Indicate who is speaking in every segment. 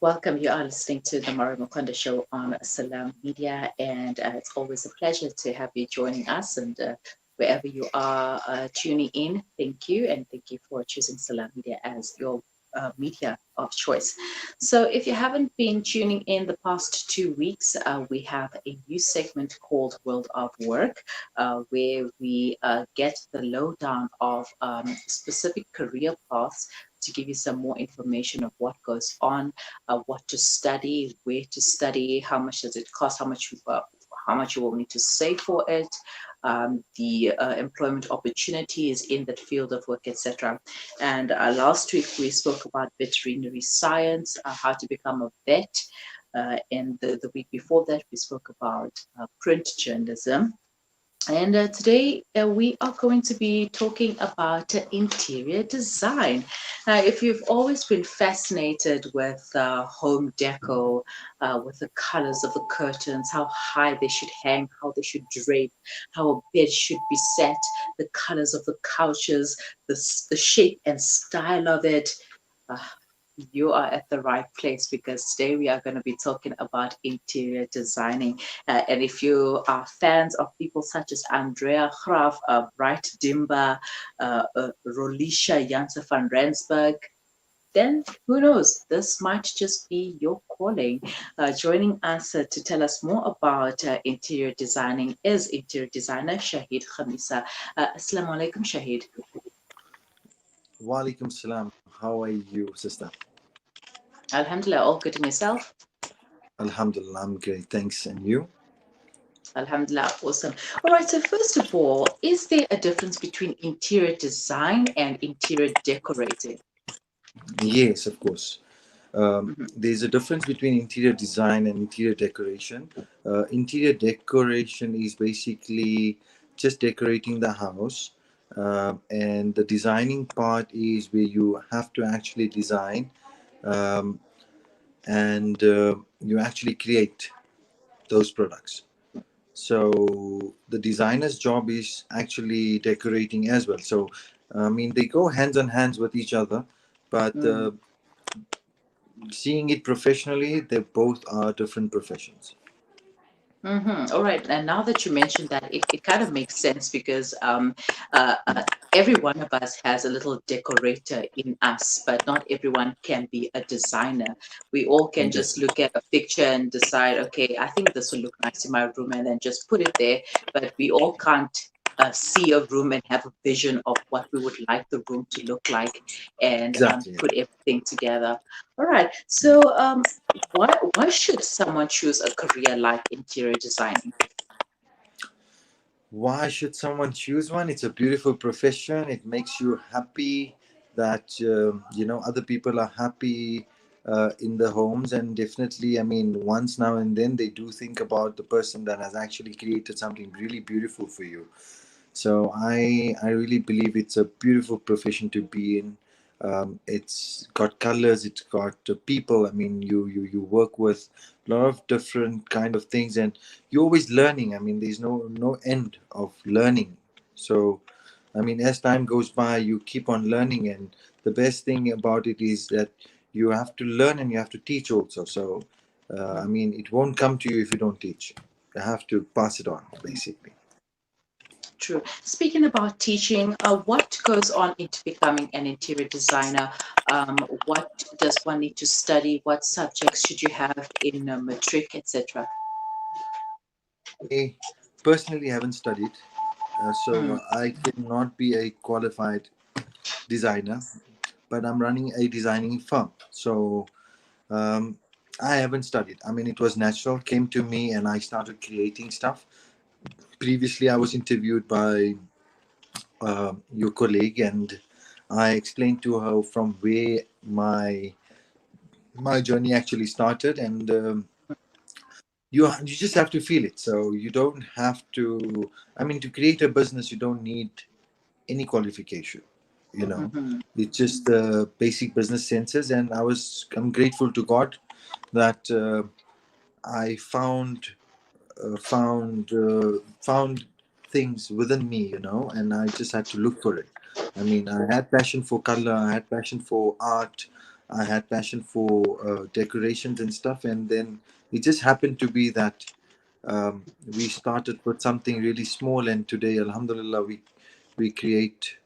Speaker 1: Welcome. You are listening to the Mari Mukonda Show on Salam Media, and it's always a pleasure to have you joining us. And wherever you are tuning in, thank you, and thank you for choosing Salam Media as your media of choice. So, if you haven't been tuning in the past 2 weeks, we have a new segment called World of Work, where we get the lowdown of specific career paths to give you some more information of what goes on, what to study, where to study, how much does it cost, how much you will need to save for it, the employment opportunities in that field of work, etc. And last week we spoke about veterinary science, how to become a vet. And the week before that, we spoke about print journalism. And today we are going to be talking about interior design. Now, if you've always been fascinated with home deco, with the colors of the curtains, how high they should hang, how they should drape, how a bed should be set, the colors of the couches, the shape and style of it, uh, you are at the right place because today we are going to be talking about interior designing. And if you are fans of people such as Andrea Graaf, Bright Dimba, Rolisha Janse van Rensburg, then who knows? This might just be your calling. Joining us to tell us more about interior designing is interior designer Shahid Khamissa. Assalamu alaikum, Shahid.
Speaker 2: Walaikum salam. How are you, sister?
Speaker 1: Alhamdulillah, all good in yourself?
Speaker 2: Alhamdulillah, I'm great. Thanks. And you?
Speaker 1: Alhamdulillah, awesome. All right, so first of all, is there a difference between interior design and interior decorating?
Speaker 2: Yes, of course.
Speaker 1: Mhm.
Speaker 2: There's a difference between interior design and interior decoration. Interior decoration is basically just decorating the house, and the designing part is where you have to actually design, um, and you actually create those products. So the designer's job is actually decorating as well. So I mean, they go hands on hands with each other, but
Speaker 1: Mm.
Speaker 2: seeing it professionally, they both are different professions.
Speaker 1: All right, and now that you mentioned that, it kind of makes sense because every one of us has a little decorator in us, but not everyone can be a designer. We all can just
Speaker 2: Yes,
Speaker 1: look at a picture and decide, okay, I think this will look nice in my room, and then just put it there. But we all can't see a room and have a vision of what we would like the room to look like and
Speaker 2: exactly.
Speaker 1: put everything together. All right, so why should someone choose a career like interior designing?
Speaker 2: Why should someone choose one? It's a beautiful profession. It makes you happy that other people are happy in the homes, and definitely, I mean, once now and then they do think about the person that has actually created something really beautiful for you. So I really believe it's a beautiful profession to be in. It's got colors, it's got people. I mean, you work with a lot of different kind of things, and you're always learning. I mean, there's no end of learning. So, I mean, as time goes by, you keep on learning, and the best thing about it is that you have to learn and you have to teach also. So, I mean, it won't come to you if you don't teach. You have to pass it on, basically.
Speaker 1: True. Speaking about teaching, what goes on into becoming an interior designer? What does one need to study? What subjects should you have in matric, etc.?
Speaker 2: I personally haven't studied,
Speaker 1: Mm.
Speaker 2: so I cannot be a qualified designer, but I'm running a designing firm. So um, I haven't studied. I mean, it was natural, came to me, and I started creating stuff. Previously, I was interviewed by your colleague, and I explained to her from where my journey actually started, and you just have to feel it. So you don't have to. I mean, to create a business, you don't need any qualification. You know,
Speaker 1: Mm-hmm.
Speaker 2: it's just the basic business senses, and I'm grateful to God that I found things within me, and I just had to look for it. I mean, I had passion for color, I had passion for art, I had passion for decorations and stuff, and then it just happened to be that we started with something really small, and today, Alhamdulillah, we create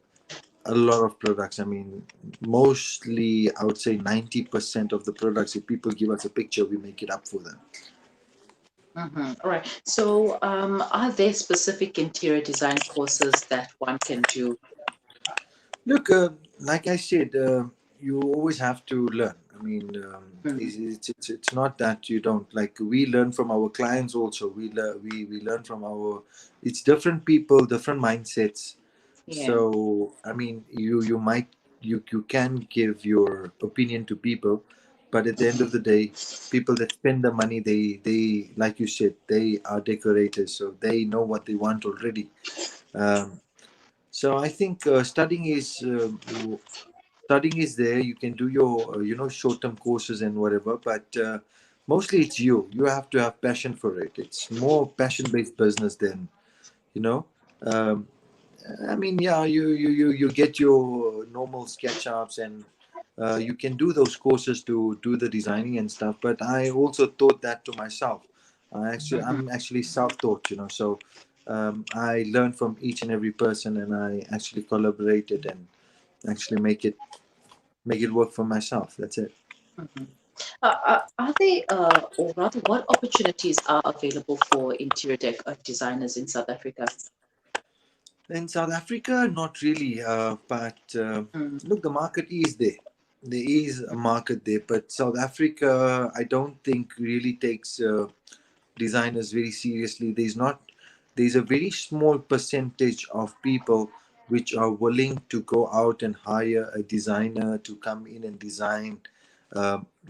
Speaker 2: a lot of products. I mean, mostly I would say 90% of the products, if people give us a picture, we make it up for them.
Speaker 1: All right. So, are there specific interior design courses that one can do?
Speaker 2: Look, like I said, you always have to learn. I mean,
Speaker 1: Mm,
Speaker 2: it's not that you don't, like, we learn from our clients also. We learn from our, it's different people, different mindsets.
Speaker 1: yeah.
Speaker 2: So I mean, you might, you can give your opinion to people, but at the end of the day, people that spend the money, they like you said, they are decorators, so they know what they want already. Um, so I think studying is there. You can do your short term courses and whatever, but mostly it's you have to have passion for it. It's more passion based business than you know. Um, I mean, yeah, you get your normal SketchUps, and you can do those courses to do the designing and stuff. But I also taught that to myself.
Speaker 1: Mhm.
Speaker 2: I'm actually self-taught, so I learn from each and every person, and I actually collaborated and actually make it work for myself. That's it.
Speaker 1: Mhm. Are they, or rather, what opportunities are available for interior designers in South Africa?
Speaker 2: In South Africa, not really. But
Speaker 1: Mm,
Speaker 2: look, the market is there. There is a market there, but South Africa, I don't think really takes designers very seriously. There's a very small percentage of people which are willing to go out and hire a designer to come in and design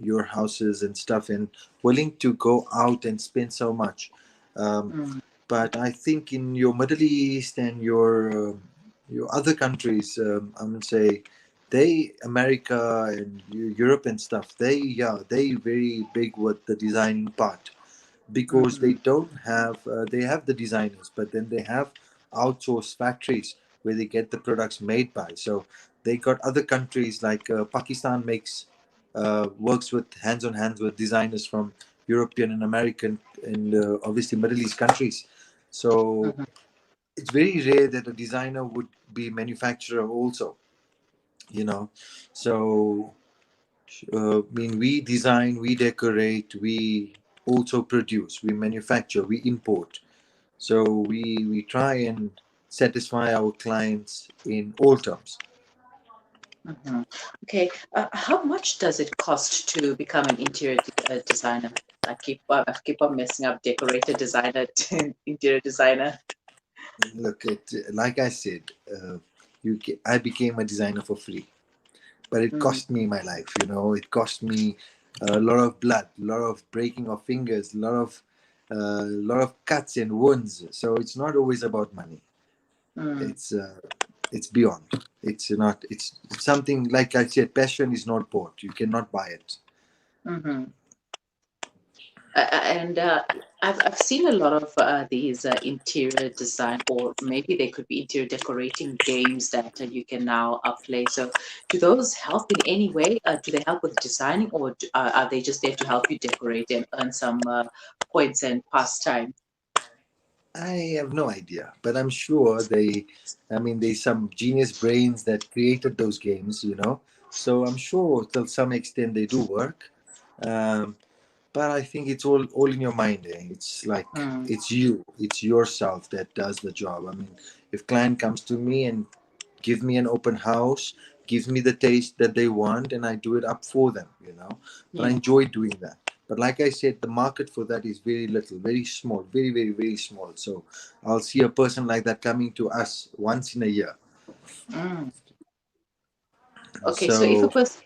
Speaker 2: your houses and stuff, and willing to go out and spend so much. Um,
Speaker 1: mm,
Speaker 2: but I think in your Middle East and your other countries, I'm gonna say they, America and Europe and stuff, they very big with the designing part, because they
Speaker 1: mm,
Speaker 2: don't have they have the designers, but then they have outsourced factories where they get the products made by. So they got other countries like Pakistan makes works with hands on hands with designers from European and American and obviously Middle East countries. So
Speaker 1: mhm,
Speaker 2: it's very rare that a designer would be manufacturer also, you know. So I mean, we design, we decorate, we also produce, we manufacture, we import. So we try and satisfy our clients in all terms.
Speaker 1: mhm. Okay. How much does it cost to become an interior designer? I keep on messing up decorator designer to interior designer.
Speaker 2: Look, like I said, I became a designer for free, but it
Speaker 1: Mm,
Speaker 2: cost me my life. It cost me a lot of blood, a lot of breaking of fingers, a lot of cuts and wounds. So it's not always about money.
Speaker 1: mm,
Speaker 2: It's beyond. It's not. It's something, like I said. Passion is not bought. You cannot buy it.
Speaker 1: mhm. And I've seen a lot of these interior design, or maybe they could be interior decorating games that you can now play. So, do those help in any way? Do they help with designing, or are they just there to help you decorate and earn some points and pastime?
Speaker 2: I have no idea, but I'm sure I mean, there's some genius brains that created those games. So I'm sure to some extent they do work. Um, but I think it's all in your mind. It's like
Speaker 1: Mm,
Speaker 2: it's yourself that does the job. I mean, if client comes to me and give me an open house, give me the taste that they want, and I do it up for them. But I
Speaker 1: yeah.
Speaker 2: enjoy doing that. But like I said, the market for that is very little, very small, very, very, very small. So I'll see a person like that coming to us once in a year.
Speaker 1: Mm. Okay, so if a
Speaker 2: So
Speaker 1: person,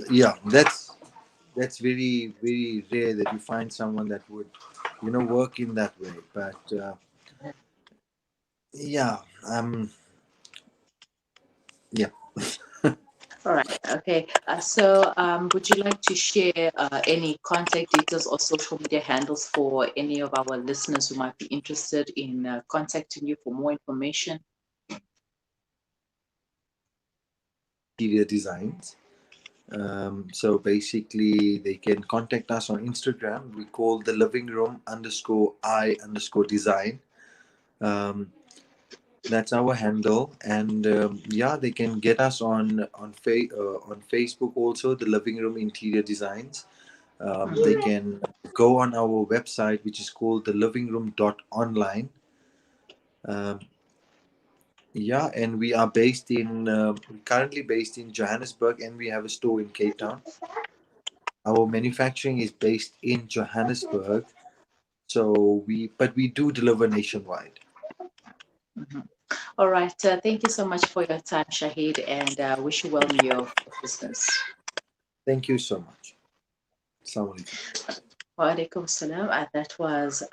Speaker 2: yeah, that's very, very rare that you find someone that would work in that way. But yeah, yeah.
Speaker 1: all right, okay. So would you like to share any contact details or social media handles for any of our listeners who might be interested in contacting you for more information?
Speaker 2: Interior designs. So basically, they can contact us on Instagram. We call the living room underscore I underscore design. Um, that's our handle, and yeah, they can get us on Facebook also, the living room interior designs. They
Speaker 1: Mhm.
Speaker 2: can go on our website, which is called the living room dot online. Um, yeah, and we are based in currently based in Johannesburg, and we have a store in Cape Town. Our manufacturing is based in Johannesburg, so we do deliver nationwide.
Speaker 1: Mhm. All right. Thank you so much for your time, Shahid, and wish you well in your business.
Speaker 2: Thank you so much. Assalamu alaikum.
Speaker 1: Wa alaikum salam. That was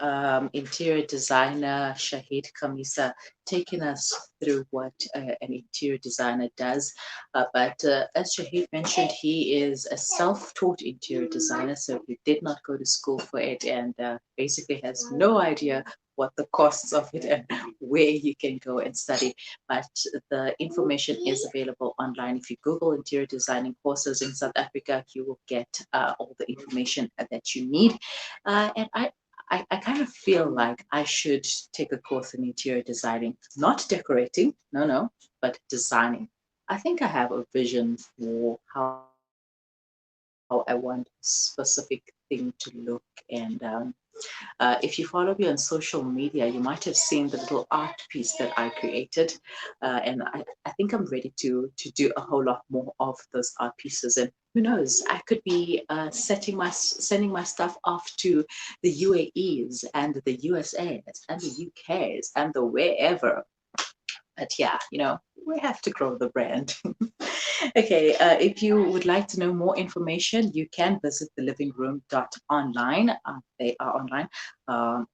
Speaker 1: interior designer Shahid Khamissa taking us through what an interior designer does. But as Shahid mentioned, he is a self taught interior designer, so he did not go to school for it and basically has no idea what the costs of it and where you can go and study. But the information is available online. If you Google interior designing courses in South Africa, you will get all the information that you need. And I kind of feel like I should take a course in interior designing, not decorating, no, but designing. I think I have a vision for how I want a specific thing to look. And if you follow me on social media, you might have seen the little art piece that I created, and I think I'm ready to do a whole lot more of those art pieces. And who knows, I could be sending my stuff off to the UAEs and the USAs and the UKs and the wherever. But yeah, we have to grow the brand. Okay, if you would like to know more information, you can visit thelivingroom.online. They are online.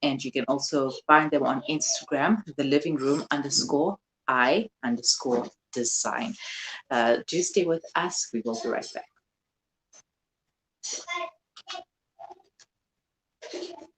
Speaker 1: And you can also find them on Instagram, the living room underscore I underscore design. Do stay with us. We will be right back.